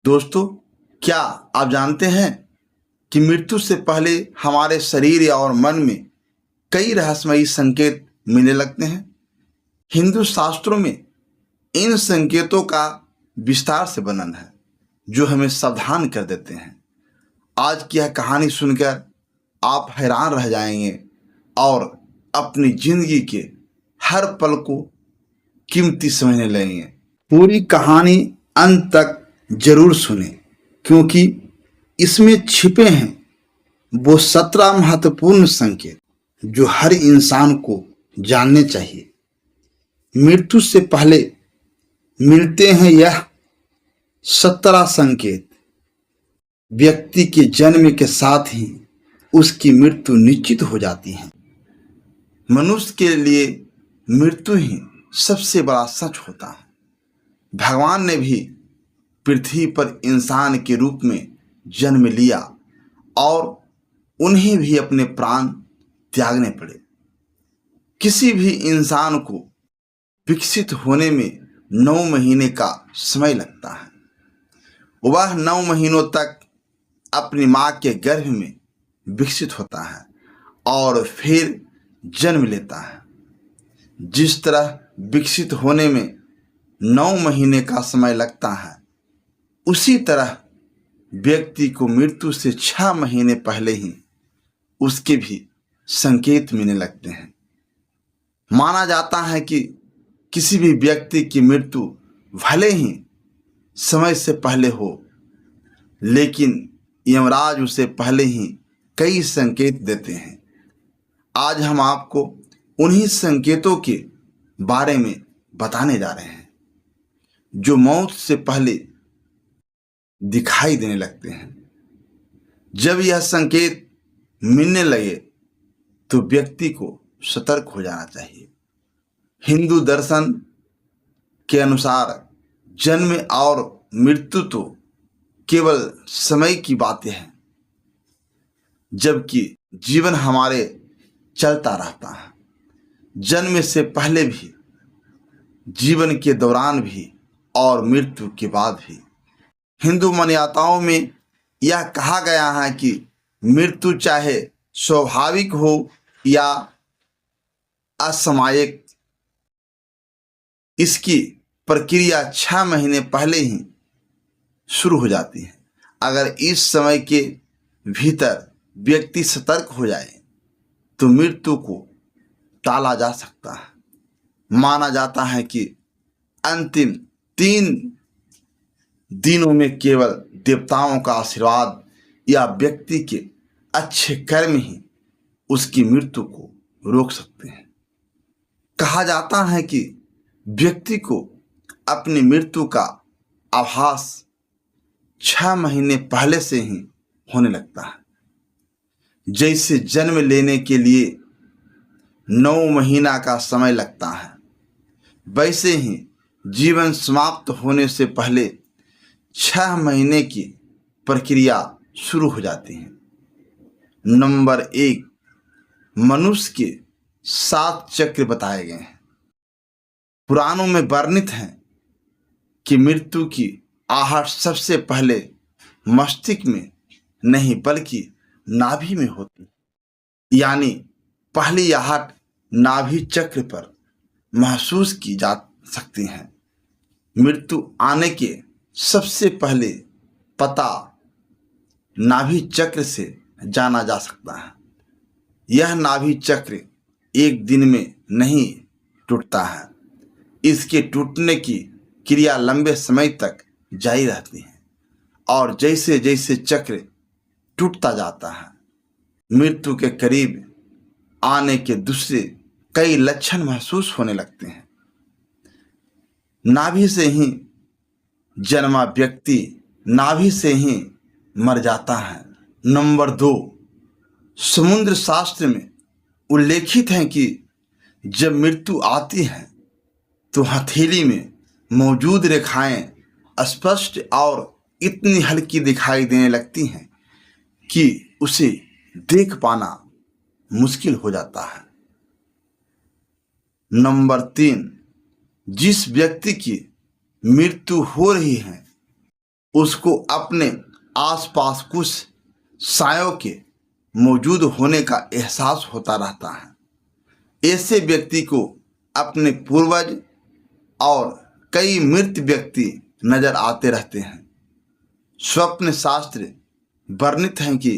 दोस्तों, क्या आप जानते हैं कि मृत्यु से पहले हमारे शरीर और मन में कई रहस्यमयी संकेत मिलने लगते हैं। हिंदू शास्त्रों में इन संकेतों का विस्तार से वर्णन है जो हमें सावधान कर देते हैं। आज की यह कहानी सुनकर आप हैरान रह जाएंगे और अपनी जिंदगी के हर पल को कीमती समझने लगेंगे। पूरी कहानी अंत तक जरूर सुने, क्योंकि इसमें छिपे हैं वो 17 महत्वपूर्ण संकेत जो हर इंसान को जानने चाहिए। मृत्यु से पहले मिलते हैं यह 17 संकेत व्यक्ति के जन्म के साथ ही उसकी मृत्यु निश्चित हो जाती है। मनुष्य के लिए मृत्यु ही सबसे बड़ा सच होता है। भगवान ने भी पृथ्वी पर इंसान के रूप में जन्म लिया और उन्हें भी अपने प्राण त्यागने पड़े। किसी भी इंसान को विकसित होने में 9 महीने का समय लगता है। वह 9 महीनों तक अपनी माँ के गर्भ में विकसित होता है और फिर जन्म लेता है। जिस तरह विकसित होने में 9 महीने का समय लगता है, उसी तरह व्यक्ति को मृत्यु से 6 महीने पहले ही उसके भी संकेत मिलने लगते हैं। माना जाता है कि किसी भी व्यक्ति की मृत्यु भले ही समय से पहले हो, लेकिन यमराज उसे पहले ही कई संकेत देते हैं। आज हम आपको उन्हीं संकेतों के बारे में बताने जा रहे हैं जो मौत से पहले दिखाई देने लगते हैं। जब यह संकेत मिलने लगे तो व्यक्ति को सतर्क हो जाना चाहिए। हिंदू दर्शन के अनुसार जन्म और मृत्यु तो केवल समय की बातें हैं, जबकि जीवन हमारे चलता रहता है। जन्म से पहले भी, जीवन के दौरान भी और मृत्यु के बाद भी। हिंदू मान्यताओं में यह कहा गया है कि मृत्यु चाहे स्वाभाविक हो या असामयिक, इसकी प्रक्रिया 6 महीने पहले ही शुरू हो जाती है। अगर इस समय के भीतर व्यक्ति सतर्क हो जाए तो मृत्यु को टाला जा सकता है। माना जाता है कि अंतिम 3 दिनों में केवल देवताओं का आशीर्वाद या व्यक्ति के अच्छे कर्म ही उसकी मृत्यु को रोक सकते हैं। कहा जाता है कि व्यक्ति को अपनी मृत्यु का आभास 6 महीने पहले से ही होने लगता है। जैसे जन्म लेने के लिए 9 महीना का समय लगता है, वैसे ही जीवन समाप्त होने से पहले 6 महीने की प्रक्रिया शुरू हो जाती है। नंबर 1, मनुष्य के 7 चक्र बताए गए हैं। पुराणों में वर्णित है कि मृत्यु की आहट सबसे पहले मस्तिष्क में नहीं बल्कि नाभि में होती, यानी पहली आहट नाभि चक्र पर महसूस की जा सकती है। मृत्यु आने के सबसे पहले पता नाभि चक्र से जाना जा सकता है। यह नाभि चक्र एक दिन में नहीं टूटता है। इसके टूटने की क्रिया लंबे समय तक जारी रहती है और जैसे जैसे चक्र टूटता जाता है, मृत्यु के करीब आने के दूसरे कई लक्षण महसूस होने लगते हैं। नाभि से ही जन्मा व्यक्ति नाभि से ही मर जाता है। नंबर 2, समुद्र शास्त्र में उल्लेखित है कि जब मृत्यु आती है तो हथेली में मौजूद रेखाएं स्पष्ट और इतनी हल्की दिखाई देने लगती हैं कि उसे देख पाना मुश्किल हो जाता है। नंबर 3, जिस व्यक्ति की मृत्यु हो रही है उसको अपने आसपास कुछ सायों के मौजूद होने का एहसास होता रहता है। ऐसे व्यक्ति को अपने पूर्वज और कई मृत व्यक्ति नजर आते रहते हैं। स्वप्न शास्त्र वर्णित है कि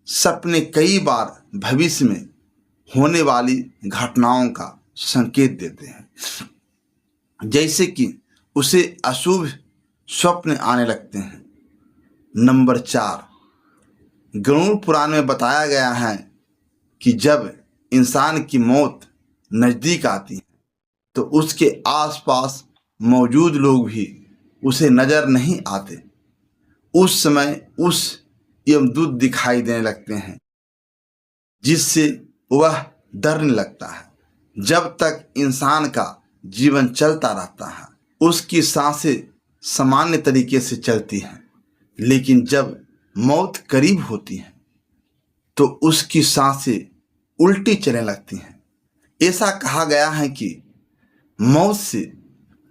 सपने कई बार भविष्य में होने वाली घटनाओं का संकेत देते हैं, जैसे कि उसे अशुभ स्वप्न आने लगते हैं। नंबर 4, गरुड़ पुराण में बताया गया है कि जब इंसान की मौत नज़दीक आती है तो उसके आसपास मौजूद लोग भी उसे नज़र नहीं आते। उस समय उस यमदूत दिखाई देने लगते हैं, जिससे वह डरने लगता है। जब तक इंसान का जीवन चलता रहता है, उसकी सांसें सामान्य तरीके से चलती हैं, लेकिन जब मौत करीब होती है तो उसकी सांसें उल्टी चलने लगती हैं। ऐसा कहा गया है कि मौत से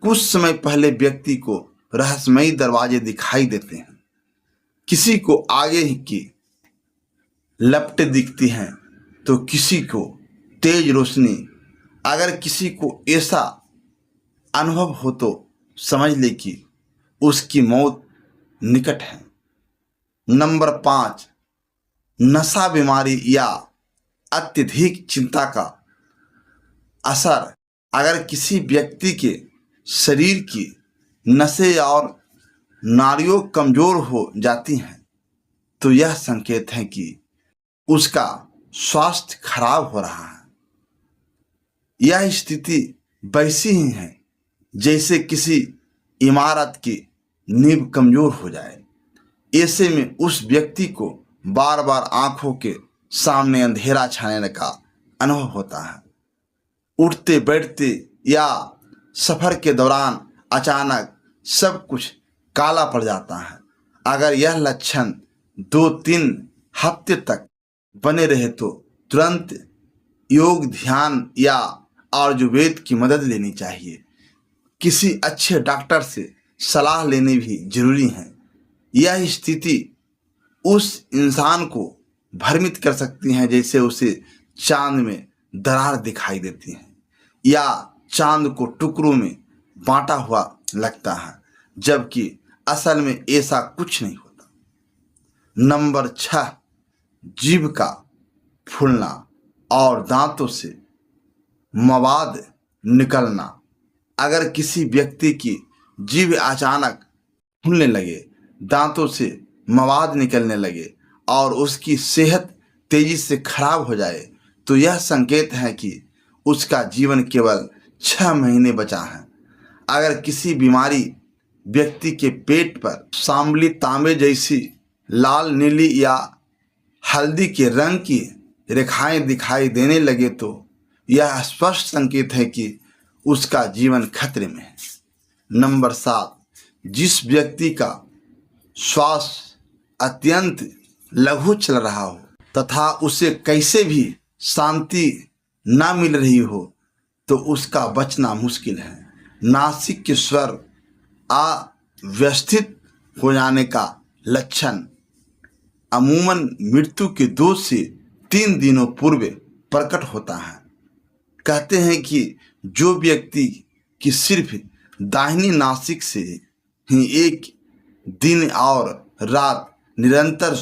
कुछ समय पहले व्यक्ति को रहस्यमयी दरवाजे दिखाई देते हैं। किसी को आगे ही की लपटें दिखती हैं तो किसी को तेज रोशनी। अगर किसी को ऐसा अनुभव हो तो समझ ले कि उसकी मौत निकट है। नंबर 5, नशा बीमारी या अत्यधिक चिंता का असर। अगर किसी व्यक्ति के शरीर की नसें और नाड़ियाँ कमज़ोर हो जाती हैं तो यह संकेत है कि उसका स्वास्थ्य खराब हो रहा है। यह स्थिति वैसी ही है जैसे किसी इमारत की नींव कमज़ोर हो जाए। ऐसे में उस व्यक्ति को बार बार आंखों के सामने अंधेरा छाने का अनुभव होता है। उठते बैठते या सफ़र के दौरान अचानक सब कुछ काला पड़ जाता है। अगर यह लक्षण 2-3 हफ्ते तक बने रहे तो तुरंत योग, ध्यान या आयुर्वेद की मदद लेनी चाहिए। किसी अच्छे डॉक्टर से सलाह लेनी भी जरूरी है। यह स्थिति उस इंसान को भ्रमित कर सकती है, जैसे उसे चांद में दरार दिखाई देती है या चांद को टुकड़ों में बांटा हुआ लगता है, जबकि असल में ऐसा कुछ नहीं होता। नंबर 6, जीभ का फूलना और दांतों से मवाद निकलना। अगर किसी व्यक्ति की जीभ अचानक फूलने लगे, दांतों से मवाद निकलने लगे और उसकी सेहत तेजी से खराब हो जाए तो यह संकेत है कि उसका जीवन केवल 6 महीने बचा है। अगर किसी बीमारी व्यक्ति के पेट पर सांवली तांबे जैसी लाल, नीली या हल्दी के रंग की रेखाएं दिखाई देने लगे तो यह स्पष्ट संकेत है कि उसका जीवन खतरे में है। नंबर 7, जिस व्यक्ति का श्वास अत्यंत लघु चल रहा हो तथा उसे कैसे भी शांति ना मिल रही हो तो उसका बचना मुश्किल है। नासिक के स्वर अव्यवस्थित हो जाने का लक्षण अमूमन मृत्यु के 2 से 3 दिनों पूर्व प्रकट होता है। कहते हैं कि जो व्यक्ति की सिर्फ दाहिनी नासिक से ही एक दिन और रात निरंतर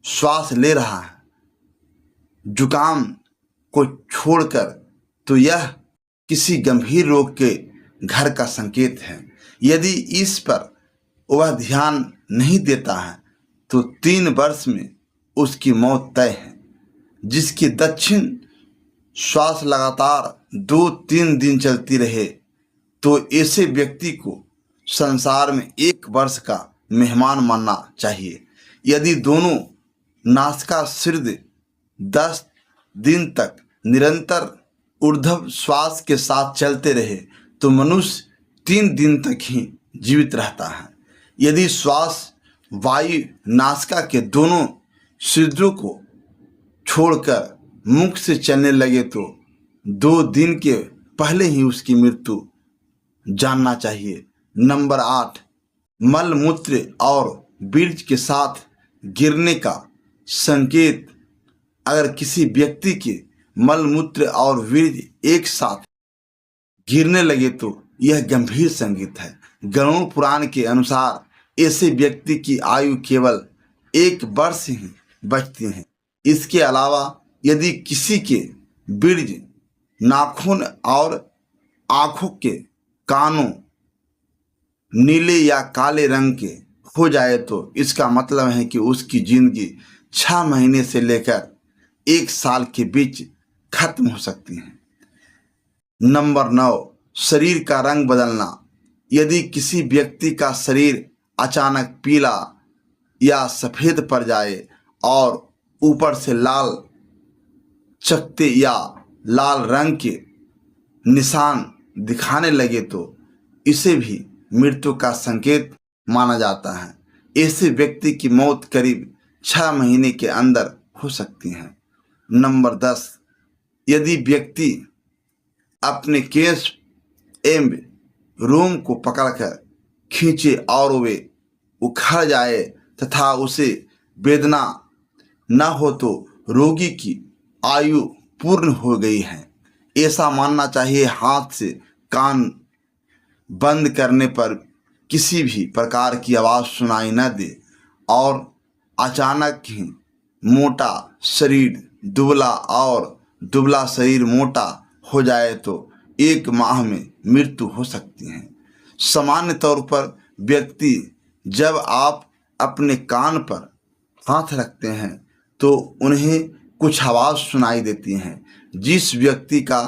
श्वास ले रहा है जुकाम को छोड़कर, तो यह किसी गंभीर रोग के घर का संकेत है। यदि इस पर वह ध्यान नहीं देता है तो 3 वर्ष में उसकी मौत तय है। जिसकी दक्षिण श्वास लगातार 2-3 दिन चलती रहे तो ऐसे व्यक्ति को संसार में 1 वर्ष का मेहमान मानना चाहिए। यदि दोनों नासिका शीर्ष 10 दिन तक निरंतर ऊर्ध्व श्वास के साथ चलते रहे तो मनुष्य 3 दिन तक ही जीवित रहता है। यदि श्वास वायु नासिका के दोनों शीर्षों को छोड़कर मुख से चलने लगे तो 2 दिन के पहले ही उसकी मृत्यु जानना चाहिए। नंबर 8, मल मूत्र और बीज के साथ गिरने का संकेत। अगर किसी व्यक्ति के मल मूत्र और वीर्य एक साथ गिरने लगे तो यह गंभीर संकेत है। गरुड़ पुराण के अनुसार ऐसे व्यक्ति की आयु केवल 1 वर्ष ही बचती है। इसके अलावा यदि किसी के बीज नाखून और आंखों के कानों नीले या काले रंग के हो जाए तो इसका मतलब है कि उसकी जिंदगी 6 महीने से लेकर 1 साल के बीच खत्म हो सकती है। नंबर 9, शरीर का रंग बदलना। यदि किसी व्यक्ति का शरीर अचानक पीला या सफ़ेद पड़ जाए और ऊपर से लाल चकत्ते या लाल रंग के निशान दिखाने लगे तो इसे भी मृत्यु का संकेत माना जाता है। ऐसे व्यक्ति की मौत करीब 6 महीने के अंदर हो सकती है। नंबर 10, यदि व्यक्ति अपने केश एवं रोम को पकड़कर खींचे और वे उखड़ जाए तथा उसे वेदना न हो तो रोगी की आयु पूर्ण हो गई है। ऐसा मानना चाहिए। हाथ से कान बंद करने पर किसी भी प्रकार की आवाज़ सुनाई न दे और अचानक ही मोटा शरीर दुबला शरीर मोटा हो जाए तो 1 माह में मृत्यु हो सकती है। सामान्य तौर पर व्यक्ति जब आप अपने कान पर हाथ रखते हैं तो उन्हें कुछ आवाज़ सुनाई देती हैं। जिस व्यक्ति का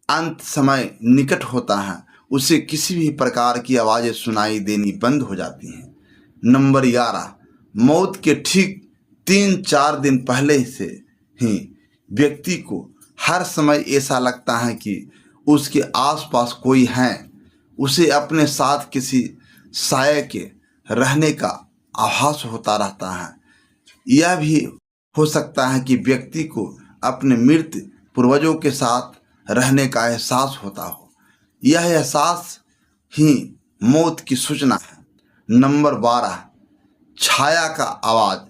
अंत समय निकट होता है उसे किसी भी प्रकार की आवाज़ें सुनाई देनी बंद हो जाती हैं। नंबर 11, मौत के ठीक 3-4 दिन पहले से ही व्यक्ति को हर समय ऐसा लगता है कि उसके आसपास कोई है। उसे अपने साथ किसी साये के रहने का आभास होता रहता है। यह भी हो सकता है कि व्यक्ति को अपने मृत पूर्वजों के साथ रहने का एहसास होता हो। यह एहसास ही मौत की सूचना है। नंबर 12, छाया का आवाज़।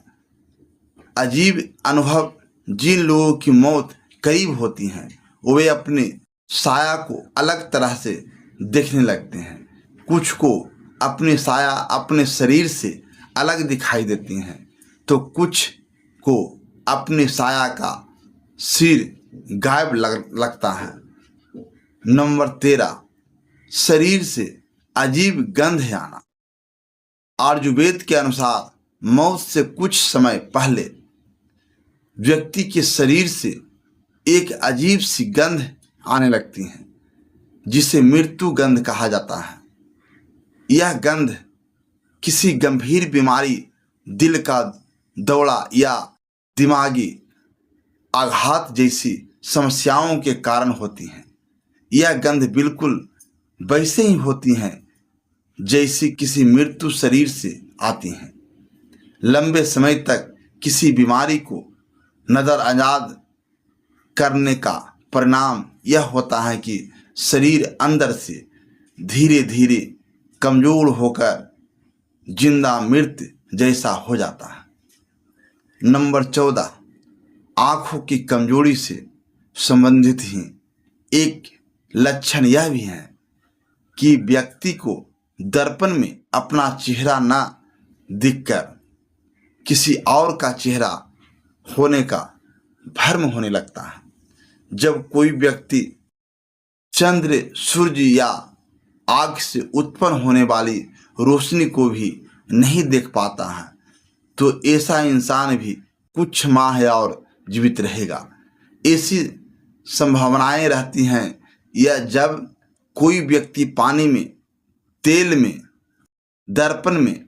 अजीब अनुभव। जिन लोगों की मौत करीब होती है वे अपने साया को अलग तरह से देखने लगते हैं। कुछ को अपने साया अपने शरीर से अलग दिखाई देती हैं तो कुछ को अपने साया का सिर गायब लगता है। नंबर 13, शरीर से अजीब गंध आना। आयुर्वेद के अनुसार मौत से कुछ समय पहले व्यक्ति के शरीर से एक अजीब सी गंध आने लगती है जिसे मृत्यु गंध कहा जाता है। यह गंध किसी गंभीर बीमारी, दिल का दौरा या दिमागी आघात जैसी समस्याओं के कारण होती है। यह गंध बिल्कुल वैसे ही होती हैं जैसी किसी मृत्यु शरीर से आती हैं। लंबे समय तक किसी बीमारी को नज़रअंदाज करने का परिणाम यह होता है कि शरीर अंदर से धीरे धीरे कमज़ोर होकर जिंदा मृत जैसा हो जाता है। नंबर 14, आँखों की कमजोरी से संबंधित ही एक लक्षण यह भी है कि व्यक्ति को दर्पण में अपना चेहरा न दिखकर किसी और का चेहरा होने का भ्रम होने लगता है। जब कोई व्यक्ति चंद्र, सूर्य या आग से उत्पन्न होने वाली रोशनी को भी नहीं देख पाता है तो ऐसा इंसान भी कुछ माह और जीवित रहेगा। ऐसी संभावनाएं रहती हैं या जब कोई व्यक्ति पानी में, तेल में, दर्पण में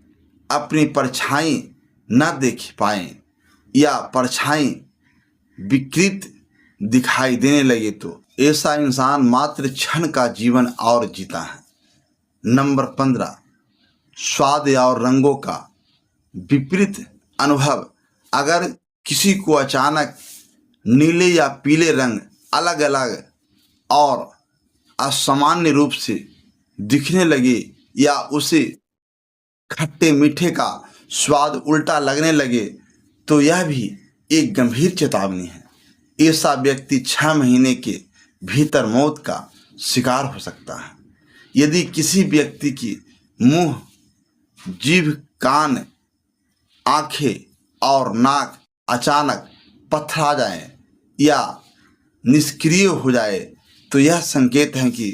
अपनी परछाई न देख पाए या परछाई विकृत दिखाई देने लगे तो ऐसा इंसान मात्र क्षण का जीवन और जीता है। नंबर 15, स्वाद और रंगों का विपरीत अनुभव। अगर किसी को अचानक नीले या पीले रंग अलग अलग और असामान्य रूप से दिखने लगे या उसे खट्टे मीठे का स्वाद उल्टा लगने लगे तो यह भी एक गंभीर चेतावनी है। ऐसा व्यक्ति 6 महीने के भीतर मौत का शिकार हो सकता है। यदि किसी व्यक्ति की मुंह, जीभ, कान, आंखें और नाक अचानक पथरा जाए या निष्क्रिय हो जाए तो यह संकेत है कि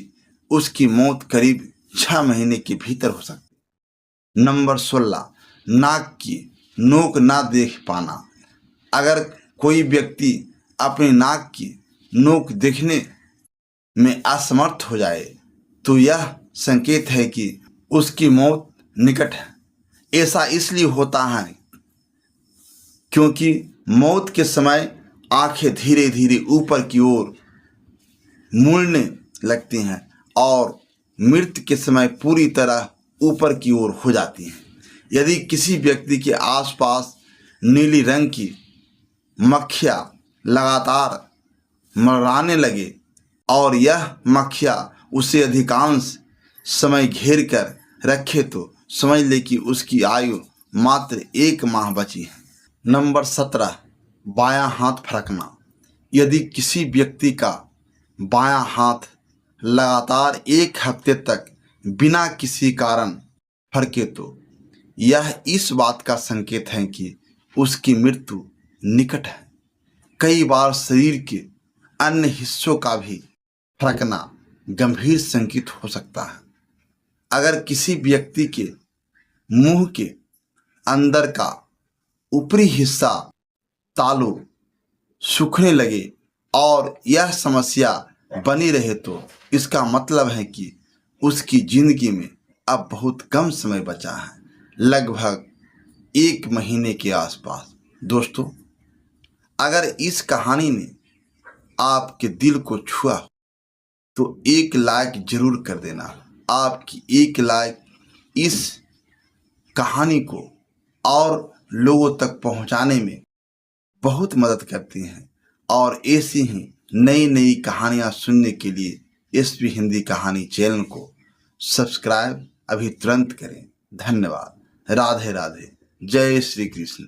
उसकी मौत करीब 6 महीने के भीतर हो सकती है। नंबर 16, नाक की नोक ना देख पाना। अगर कोई व्यक्ति अपनी नाक की नोक देखने में असमर्थ हो जाए तो यह संकेत है कि उसकी मौत निकट है। ऐसा इसलिए होता है क्योंकि मौत के समय आंखें धीरे धीरे ऊपर की ओर मुड़ने लगती हैं और मृत्यु के समय पूरी तरह ऊपर की ओर हो जाती हैं। यदि किसी व्यक्ति के आसपास नीली रंग की मक्खियाँ लगातार मंडराने लगे और यह मक्खियाँ उसे अधिकांश समय घेर कर रखे तो समझ ले कि उसकी आयु मात्र 1 माह बची है। नंबर 17, बायां हाथ फड़कना। यदि किसी व्यक्ति का बायां हाथ लगातार 1 हफ्ते तक बिना किसी कारण फड़के तो यह इस बात का संकेत है कि उसकी मृत्यु निकट है। कई बार शरीर के अन्य हिस्सों का भी फड़कना गंभीर संकेत हो सकता है। अगर किसी व्यक्ति के मुंह के अंदर का ऊपरी हिस्सा तालू सूखने लगे और यह समस्या बनी रहे तो इसका मतलब है कि उसकी जिंदगी में अब बहुत कम समय बचा है, लगभग 1 महीने के आसपास। दोस्तों, अगर इस कहानी ने आपके दिल को छुआ तो एक लाइक जरूर कर देना। आपकी एक लाइक इस कहानी को और लोगों तक पहुंचाने में बहुत मदद करती हैं और ऐसी ही नई नई कहानियां सुनने के लिए एसपी हिंदी कहानी चैनल को सब्सक्राइब अभी तुरंत करें। धन्यवाद। राधे राधे। जय श्री कृष्ण।